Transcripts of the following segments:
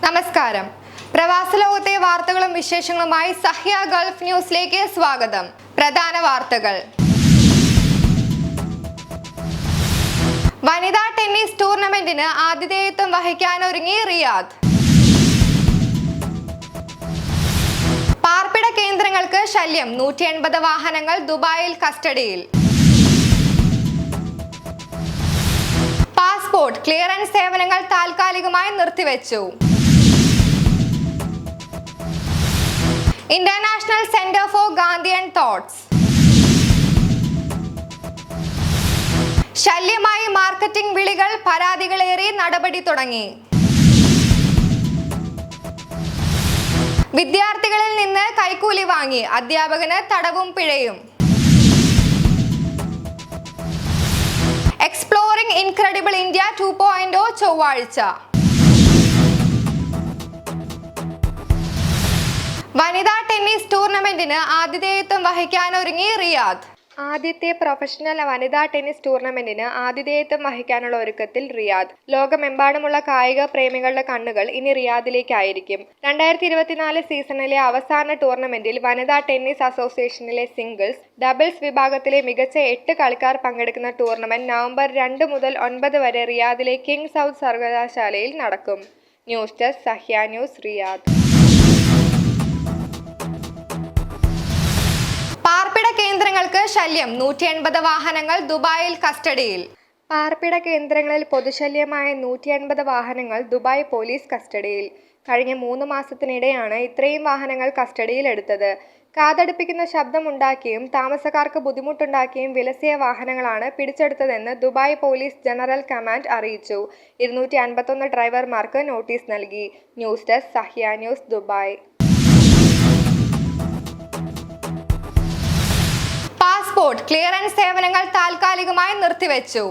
നമസ്കാരം. പ്രവാസ ലോകത്തെ വാർത്തകളും വിശേഷങ്ങളുമായി സഹ്യ ഗൾഫ് ന്യൂസിലേക്ക് സ്വാഗതം. പ്രധാന വാർത്തകൾ. വനിതാ ടെന്നീസ് ടൂർണമെന്റിന് ആതിഥേയത്വം വഹിക്കാനൊരുങ്ങി റിയാദ്. പാർപ്പിട കേന്ദ്രങ്ങൾക്ക് ശല്യം, 180 വാഹനങ്ങൾ ദുബായിൽ കസ്റ്റഡിയിൽ. പാസ്പോർട്ട് ക്ലിയറൻസ് സേവനങ്ങൾ താൽക്കാലികമായി നിർത്തിവെച്ചു. International centre for Gandhian thoughts. ശല്യമായി മാർക്കറ്റിംഗ് വിളികൾ, പരാതികളേറി നടപടി തുടങ്ങി. വിദ്യാർത്ഥികളിൽ നിന്ന് കൈക്കൂലി വാങ്ങി, അധ്യാപകന് തടവും പിഴയും. എക്സ്പ്ലോറിംഗ് ഇൻക്രെഡിബിൾ ഇന്ത്യ 2.0 ചൊവ്വാഴ്ച. വനിതാ ടെന്നീസ് ടൂർണമെന്റിന് ആതിഥേയത്വം വഹിക്കാനൊരുങ്ങി റിയാദ്. ആദ്യത്തെ പ്രൊഫഷണൽ വനിതാ ടെന്നീസ് ടൂർണമെന്റിന് ആതിഥേയത്വം വഹിക്കാനുള്ള ഒരുക്കത്തിൽ റിയാദ്. ലോകമെമ്പാടുമുള്ള കായിക പ്രേമികളുടെ കണ്ണുകൾ ഇനി റിയാദിലേക്കായിരിക്കും. 2024 സീസണിലെ അവസാന ടൂർണമെന്റിൽ വനിതാ ടെന്നീസ് അസോസിയേഷനിലെ സിംഗിൾസ്, ഡബിൾസ് വിഭാഗത്തിലെ മികച്ച 8 കളിക്കാർ പങ്കെടുക്കുന്ന ടൂർണമെന്റ് നവംബർ 2 മുതൽ 9 വരെ റിയാദിലെ കിങ് സൗദ് സർവകലാശാലയിൽ നടക്കും. News desk, Sahya news, Riyadh. പാർപ്പിട കേന്ദ്രങ്ങൾക്ക് ശല്യം, 180 വാഹനങ്ങൾ ദുബായിൽ കസ്റ്റഡിയിൽ. പാർപ്പിട കേന്ദ്രങ്ങളിൽ പൊതുശല്യമായ 180 വാഹനങ്ങൾ ദുബായ് പോലീസ് കസ്റ്റഡിയിൽ. കഴിഞ്ഞ 3 മാസത്തിനിടെയാണ് ഇത്രയും വാഹനങ്ങൾ കസ്റ്റഡിയിലെടുത്തത്. കാതടുപ്പിക്കുന്ന ശബ്ദമുണ്ടാക്കിയും താമസക്കാർക്ക് ബുദ്ധിമുട്ടുണ്ടാക്കിയും വിലസിയ വാഹനങ്ങളാണ് പിടിച്ചെടുത്തതെന്ന് ദുബായ് പോലീസ് ജനറൽ കമാൻഡ് അറിയിച്ചു. 251 ഡ്രൈവർമാർക്ക് നോട്ടീസ് നൽകി. News desk, Sahya news, Dubai. Passport clearance സേവനങ്ങൾ താൽക്കാലികമായി നിർത്തിവെച്ചു.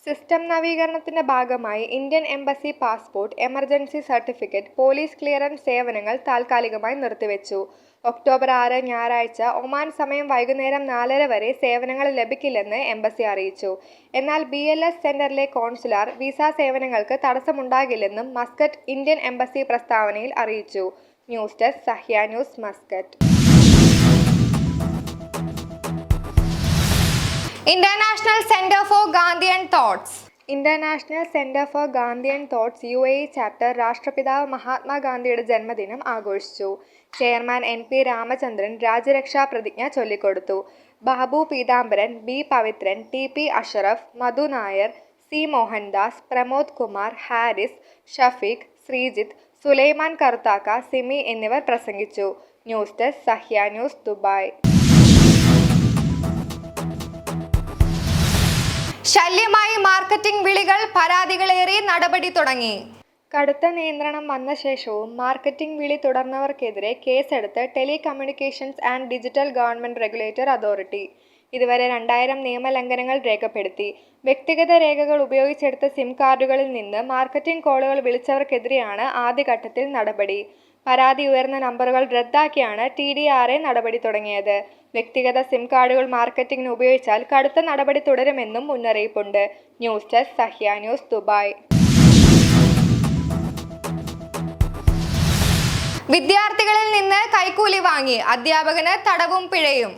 സിസ്റ്റം നവീകരണത്തിന്റെ ഭാഗമായി Indian embassy passport, emergency certificate, police clearance സേവനങ്ങൾ താൽക്കാലികമായി നിർത്തിവെച്ചു. ഒക്ടോബർ 6 ഞായറാഴ്ച ഒമാൻ സമയം വൈകുന്നേരം 4:30 വരെ സേവനങ്ങൾ ലഭിക്കില്ലെന്ന് എംബസി അറിയിച്ചു. എന്നാൽ BLS സെന്ററിലെ കോൺസുലാർ വിസ സേവനങ്ങൾക്ക് തടസ്സമുണ്ടാകില്ലെന്നും മസ്കറ്റ് ഇന്ത്യൻ എംബസി പ്രസ്താവനയിൽ അറിയിച്ചു. News desk, Sahya news, Muscat. International centre for Gandhian thoughts. International centre for Gandhian thoughts UAE chapter രാഷ്ട്രപിതാവ് മഹാത്മാഗാന്ധിയുടെ ജന്മദിനം ആഘോഷിച്ചു. ചെയർമാൻ NP രാമചന്ദ്രൻ രാജ്യരക്ഷാ പ്രതിജ്ഞ ചൊല്ലിക്കൊടുത്തു. ബാബു പീതാംബരൻ, B പവിത്രൻ, TP അഷറഫ്, മധു നായർ, C മോഹൻദാസ്, പ്രമോദ് കുമാർ, ഹാരിസ്, ഷഫീഖ്, ശ്രീജിത്ത്, സുലൈമാൻ കറുത്താക്ക, സിമി എന്നിവർ പ്രസംഗിച്ചു. News desk, Sahya news, Dubai. ശല്യമായി മാർക്കറ്റിംഗ് വിളികൾ, പരാതികളേറി നടപടി തുടങ്ങി. കടുത്ത നിയന്ത്രണം വന്ന ശേഷവും മാർക്കറ്റിംഗ് വിളി തുടർന്നവർക്കെതിരെ കേസെടുത്ത് telecommunications and digital government regulator authority. ഇതുവരെ 2000 നിയമലംഘനങ്ങൾ രേഖപ്പെടുത്തി. വ്യക്തിഗത രേഖകൾ ഉപയോഗിച്ചെടുത്ത സിം കാർഡുകളിൽ നിന്ന് മാർക്കറ്റിംഗ് കോളുകൾ വിളിച്ചവർക്കെതിരെയാണ് ആദ്യഘട്ടത്തിൽ നടപടി. പരാതി ഉയർന്ന നമ്പറുകൾ റദ്ദാക്കിയാണ് TDRA നടപടി തുടങ്ങിയത്. വ്യക്തിഗത സിം കാർഡുകൾ മാർക്കറ്റിംഗിന് ഉപയോഗിച്ചാൽ കടുത്ത നടപടി തുടരുമെന്നും മുന്നറിയിപ്പുണ്ട്. News desk, Sahya news, Dubai. വിദ്യാർത്ഥികളിൽ നിന്ന് കൈക്കൂലി വാങ്ങി, അധ്യാപകന് തടവും പിഴയും.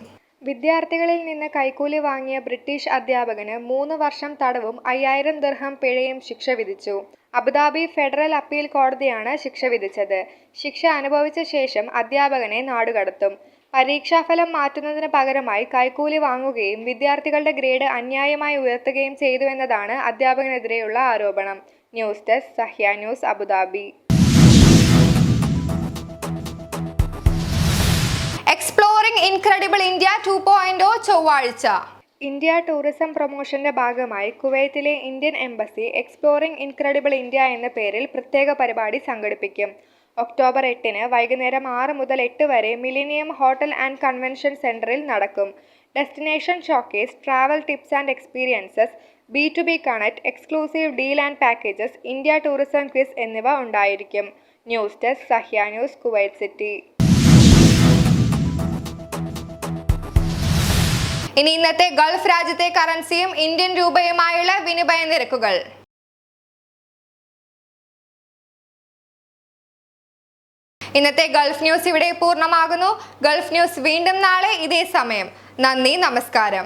വിദ്യാർത്ഥികളിൽ നിന്ന് കൈക്കൂലി വാങ്ങിയ ബ്രിട്ടീഷ് അധ്യാപകന് 3 വർഷം തടവും 5000 ദിർഹം പിഴയും ശിക്ഷ വിധിച്ചു. അബുദാബി ഫെഡറൽ അപ്പീൽ കോടതിയാണ് ശിക്ഷ വിധിച്ചത്. ശിക്ഷ അനുഭവിച്ച ശേഷം അധ്യാപകനെ നാടുകടത്തും. പരീക്ഷാഫലം മാറ്റുന്നതിന് പകരമായി കൈക്കൂലി വാങ്ങുകയും വിദ്യാർത്ഥികളുടെ ഗ്രേഡ് അന്യായമായി ഉയർത്തുകയും ചെയ്തുവെന്നതാണ് അധ്യാപകനെതിരെയുള്ള ആരോപണം. News desk, Sahya news, Abu Dhabi. Exploring incredible India 2.0 ചൊവ്വാഴ്ച. ഇന്ത്യ ടൂറിസം പ്രൊമോഷന്റെ ഭാഗമായി കുവൈത്തിലെ Indian embassy exploring incredible India എന്ന പേരിൽ പ്രത്യേക പരിപാടി സംഘടിപ്പിക്കും. ഒക്ടോബർ 8 വൈകുന്നേരം 6 മുതൽ 8 വരെ മില്ലേനിയം ഹോട്ടൽ ആൻഡ് കൺവെൻഷൻ സെന്ററിൽ നടക്കും. Destination showcase, travel tips and experiences, B2B connect, exclusive deal and packages, India tourism quiz എന്നിവ ഉണ്ടായിരിക്കും. News desk, Sahya news, Kuwait city. ഇനി ഇന്നത്തെ ഗൾഫ് രാജ്യത്തെ കറൻസിയും ഇന്ത്യൻ രൂപയുമായുള്ള വിനിമയ നിരക്കുകൾ. ഇന്നത്തെ ഗൾഫ് ന്യൂസ് ഇവിടെ പൂർണ്ണമാകുന്നു. ഗൾഫ് ന്യൂസ് വീണ്ടും നാളെ ഇതേ സമയം. നന്ദി, നമസ്കാരം.